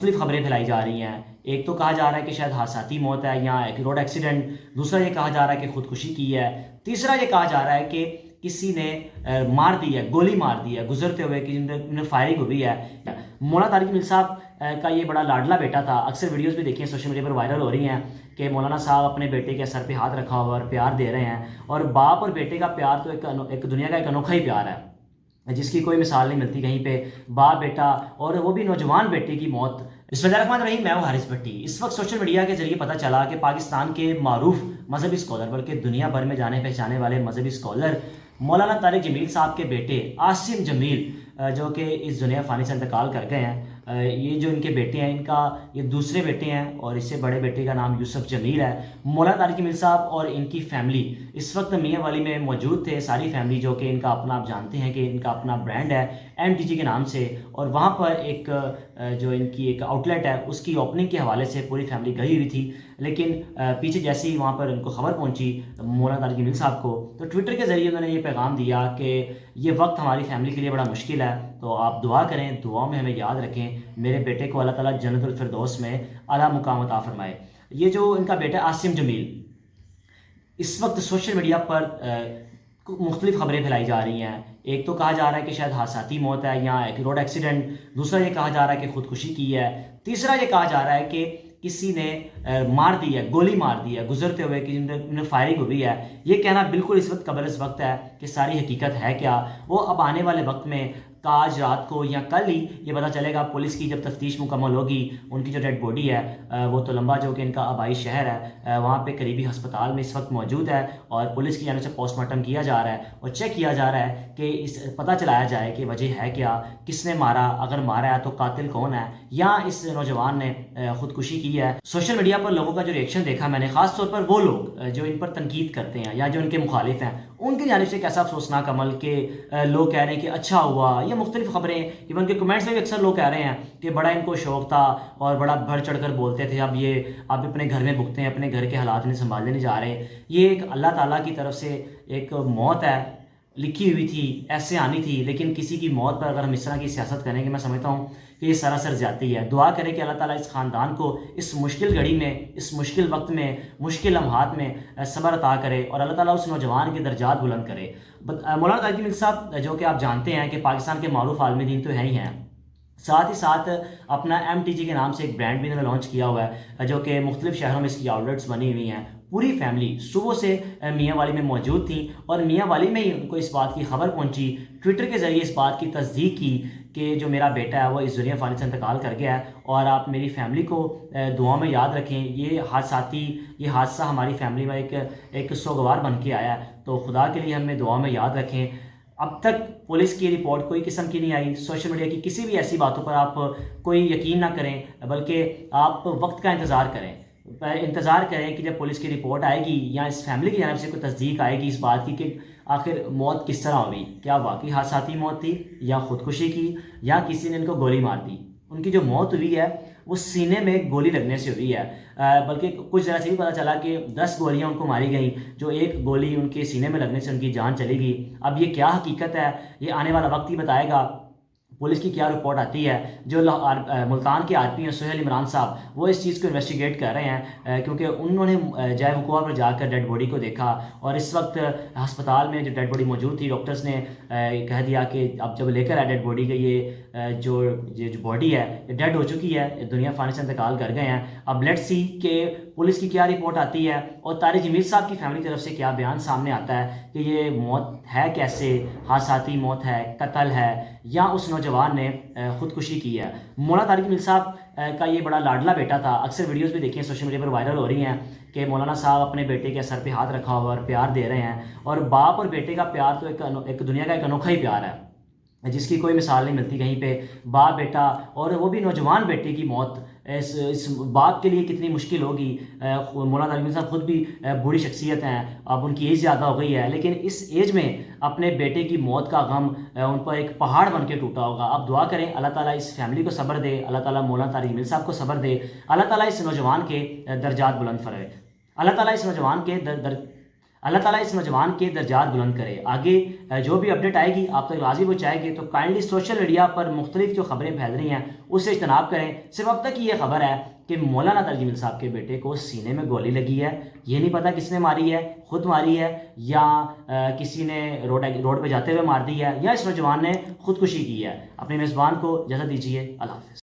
مختلف خبریں پھیلائی جا رہی ہیں۔ ایک تو کہا جا رہا ہے کہ شاید حادثاتی موت ہے یا ایک روڈ ایکسیڈنٹ، دوسرا یہ کہا جا رہا ہے کہ خودکشی کی ہے، تیسرا یہ کہا جا رہا ہے کہ کسی نے مار دی ہے، گولی مار دی ہے گزرتے ہوئے، کہ انہیں فائرنگ ہوئی ہے۔ مولانا طارق جمیل صاحب کا یہ بڑا لاڈلا بیٹا تھا، اکثر ویڈیوز بھی دیکھیں سوشل میڈیا پر وائرل ہو رہی ہیں کہ مولانا صاحب اپنے بیٹے کے سر پہ ہاتھ رکھا ہوا اور پیار دے رہے ہیں، اور باپ اور بیٹے کا پیار تو ایک دنیا کا ایک انوکھا ہی پیار ہے جس کی کوئی مثال نہیں ملتی کہیں پہ، باپ بیٹا اور وہ بھی نوجوان بیٹے کی موت۔ بسم اللہ الرحمن الرحیم، میں ہوں حارث بھٹی۔ اس وقت سوشل میڈیا کے ذریعے پتہ چلا کہ پاکستان کے معروف مذہبی اسکالر، بلکہ دنیا بھر میں جانے پہچانے والے مذہبی اسکالر مولانا طارق جمیل صاحب کے بیٹے عاصم جمیل، جو کہ اس دنیا فانی سے انتقال کر گئے ہیں، یہ جو ان کے بیٹے ہیں، ان کا یہ دوسرے بیٹے ہیں اور اس سے بڑے بیٹے کا نام یوسف جمیل ہے۔ مولانا طارق جمیل صاحب اور ان کی فیملی اس وقت میاں والی میں موجود تھے، ساری فیملی، جو کہ ان کا اپنا، آپ جانتے ہیں کہ ان کا اپنا برانڈ ہے MTG کے نام سے، اور وہاں پر ایک جو ان کی ایک آؤٹ لیٹ ہے اس کی اوپننگ کے حوالے سے پوری فیملی گئی ہوئی تھی، لیکن پیچھے جیسے ہی وہاں پر ان کو خبر پہنچی مولانا طارق جمیل صاحب کو، تو ٹویٹر کے ذریعے انہوں نے یہ پیغام دیا کہ یہ وقت ہماری فیملی کے لیے بڑا مشکل ہے، تو آپ دعا کریں، دعاؤں میں ہمیں یاد رکھیں، میرے بیٹے کو اللہ تعالیٰ جنت الفردوس میں اعلیٰ مقام عطا فرمائے۔ یہ جو ان کا بیٹا عاصم جمیل، اس وقت سوشل میڈیا پر مختلف خبریں پھیلائی جا رہی ہیں۔ ایک تو کہا جا رہا ہے کہ شاید حادثاتی موت ہے یا ایک روڈ ایکسیڈنٹ، دوسرا یہ کہا جا رہا ہے کہ خودکشی کی ہے، تیسرا یہ کہا جا رہا ہے کہ کسی نے مار دی ہے، گولی مار دی ہے گزرتے ہوئے، کہ انہیں فائرنگ ہوئی ہے۔ یہ کہنا بالکل اس وقت قبل از وقت ہے کہ ساری حقیقت ہے کیا، وہ اب آنے والے وقت میں آج رات کو یا کل ہی یہ پتہ چلے گا۔ پولیس کی جب تفتیش مکمل ہوگی، ان کی جو ڈیڈ باڈی ہے وہ تو لمبا، جو کہ ان کا آبائی شہر ہے، وہاں پہ قریبی ہسپتال میں اس وقت موجود ہے، اور پولیس کی جانب سے پوسٹ مارٹم کیا جا رہا ہے اور چیک کیا جا رہا ہے کہ پتہ چلایا جائے کہ وجہ ہے کیا، کس نے مارا، اگر مارا ہے تو قاتل کون ہے، یا اس نوجوان نے خودکشی کی ہے۔ سوشل میڈیا پر لوگوں کا جو ریئیکشن دیکھا میں نے، خاص طور پر وہ لوگ جو ان پر تنقید کرتے ہیں یا جو ان کے مخالف ہیں، ان کی جانب سے ایک ایسا افسوسناک عمل کہ لوگ کہہ رہے ہیں کہ اچھا ہوا، یا مختلف خبریں، ایون کے کمنٹس میں بھی اکثر لوگ کہہ رہے ہیں کہ بڑا ان کو شوق تھا اور بڑا بڑھ چڑھ کر بولتے تھے، اب اپنے گھر میں بھگتے ہیں، اپنے گھر کے حالات نہیں سنبھالنے نہیں جا رہے۔ یہ ایک اللہ تعالیٰ کی طرف سے ایک موت ہے، لکھی ہوئی تھی، ایسے آنی تھی، لیکن کسی کی موت پر اگر ہم اس طرح کی سیاست کریں گے، میں سمجھتا ہوں کہ یہ سراسر زیادتی ہے۔ دعا کریں کہ اللہ تعالیٰ اس خاندان کو اس مشکل گھڑی میں، اس مشکل وقت میں، مشکل لمحات میں صبر عطا کرے، اور اللہ تعالیٰ اس نوجوان کے درجات بلند کرے۔ مولانا طارق جمیل صاحب، جو کہ آپ جانتے ہیں کہ پاکستان کے معروف عالم دین تو ہیں ہی ہیں، ساتھ ہی ساتھ اپنا MTG کے نام سے ایک برانڈ بھی انہوں نے لانچ کیا ہوا ہے، جو کہ مختلف شہروں میں اس کی آؤٹ لیٹس بنی ہوئی ہیں۔ پوری فیملی صبح سے میاں والی میں موجود تھی، اور میاں والی میں ہی ان کو اس بات کی خبر پہنچی، ٹویٹر کے ذریعے اس بات کی تصدیق کی کہ جو میرا بیٹا ہے وہ اس دنیا فانی سے انتقال کر گیا ہے، اور آپ میری فیملی کو دعاؤں میں یاد رکھیں۔ یہ حادثہ ہماری فیملی میں ایک سوگوار بن کے آیا ہے، تو خدا کے لیے ہمیں دعاؤں میں یاد رکھیں۔ اب تک پولیس کی رپورٹ کوئی قسم کی نہیں آئی، سوشل میڈیا کی کسی بھی ایسی باتوں پر آپ کوئی یقین نہ کریں، بلکہ آپ وقت کا انتظار کریں کہ جب پولیس کی رپورٹ آئے گی یا اس فیملی کی جانب سے کوئی تصدیق آئے گی اس بات کی کہ آخر موت کس طرح ہوئی، کیا واقعی حادثاتی موت تھی یا خودکشی کی، یا کسی نے ان کو گولی مار دی۔ ان کی جو موت ہوئی ہے وہ سینے میں گولی لگنے سے ہوئی ہے، بلکہ کچھ ذرا سے بھی پتہ چلا کہ 10 گولیاں ان کو ماری گئیں، جو ایک گولی ان کے سینے میں لگنے سے ان کی جان چلی گئی۔ اب یہ کیا حقیقت ہے، یہ آنے والا وقت ہی بتائے گا، پولیس کی کیا رپورٹ آتی ہے۔ جو ملتان کے RP ہیں سہیل عمران صاحب، وہ اس چیز کو انویسٹیگیٹ کر رہے ہیں، کیونکہ انہوں نے جائے وقوع پر جا کر ڈیڈ باڈی کو دیکھا، اور اس وقت ہسپتال میں جو ڈیڈ باڈی موجود تھی، ڈاکٹرز نے کہہ دیا کہ اب جب لے کر آئے ڈیڈ باڈی کہ یہ جو باڈی ہے یہ ڈیڈ ہو چکی ہے، دنیا فانی سے انتقال کر گئے ہیں۔ اب لیٹس سی کہ پولیس کی کیا رپورٹ آتی ہے، اور طارق جمیل صاحب کی فیملی طرف سے کیا بیان سامنے آتا ہے کہ یہ موت ہے کیسے، حادثاتی موت ہے، قتل ہے، یا اس نوجوان نے خودکشی کی ہے۔ مولانا طارق جمیل صاحب کا یہ بڑا لاڈلا بیٹا تھا، اکثر ویڈیوز بھی دیکھیں سوشل میڈیا پر وائرل ہو رہی ہیں کہ مولانا صاحب اپنے بیٹے کے سر پہ ہاتھ رکھا ہوا اور پیار دے رہے ہیں، اور باپ اور بیٹے کا پیار تو ایک دنیا کا ایک انوکھا ہی پیار ہے جس کی کوئی مثال نہیں ملتی کہیں پہ۔ باپ بیٹا، اور وہ بھی نوجوان بیٹے کی موت، اس باپ کے لیے کتنی مشکل ہوگی۔ مولانا طارق صاحب خود بھی بوڑھی شخصیت ہیں، اب ان کی ایج زیادہ ہو گئی ہے، لیکن اس ایج میں اپنے بیٹے کی موت کا غم ان پر ایک پہاڑ بن کے ٹوٹا ہوگا۔ اب دعا کریں اللہ تعالیٰ اس فیملی کو صبر دے، اللہ تعالیٰ مولانا طارق جمیل صاحب کو صبر دے، اللہ تعالیٰ اس نوجوان کے درجات بلند فرمائے، اللہ تعالیٰ اس نوجوان کے اللہ تعالیٰ اس نوجوان کے درجات بلند کرے. آگے جو بھی اپڈیٹ آئے گی آپ تک لازم پہنچائے گی. تو کائنڈلی سوشل میڈیا پر مختلف جو خبریں پھیل رہی ہیں اس سے اجتناب کریں. صرف اب تک یہ خبر ہے کہ مولانا ترجمیل صاحب کے بیٹے کو سینے میں گولی لگی ہے. یہ نہیں پتا کس نے ماری ہے, خود ماری ہے یا کسی نے روڈ پہ جاتے ہوئے مار دی ہے, یا اس نوجوان نے خودکشی کی ہے. اپنے میزبان کو اجازت دیجیے. اللہ حافظ.